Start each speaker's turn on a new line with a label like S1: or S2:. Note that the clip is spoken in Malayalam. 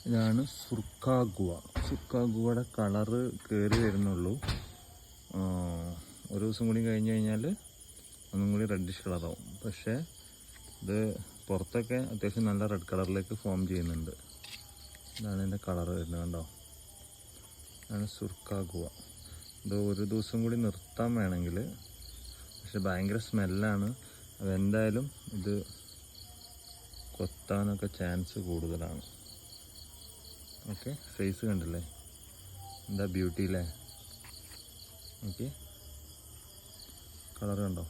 S1: ഇതാണ് സുർക്കാഗുവ. സുർക്കാഗുവയുടെ കളറ് കയറി വരുന്നുള്ളൂ. ഒരു ദിവസം കൂടി കഴിഞ്ഞ് കഴിഞ്ഞാൽ ഒന്നും കൂടി റെഡിഷ് കളറാവും. പക്ഷേ ഇത് പുറത്തൊക്കെ അത്യാവശ്യം നല്ല റെഡ് കളറിലേക്ക് ഫോം ചെയ്യുന്നുണ്ട്. ഇതാണ് ഇതിൻ്റെ കളറ് വരുന്നത്, കണ്ടോ? ഇതാണ് സുർക്കാഗുവ. ഇത് ഒരു ദിവസം കൂടി നിർത്താൻ വേണമെങ്കിൽ, പക്ഷെ ഭയങ്കര സ്മെല്ലാണ്. അതെന്തായാലും ഇത് കൊത്താനൊക്കെ ചാൻസ് കൂടുതലാണ്. ഓക്കെ, ഫേസ് കണ്ടില്ലേ, എന്താ ബ്യൂട്ടി അല്ലേ? ഓക്കെ, കളർ കണ്ടോ?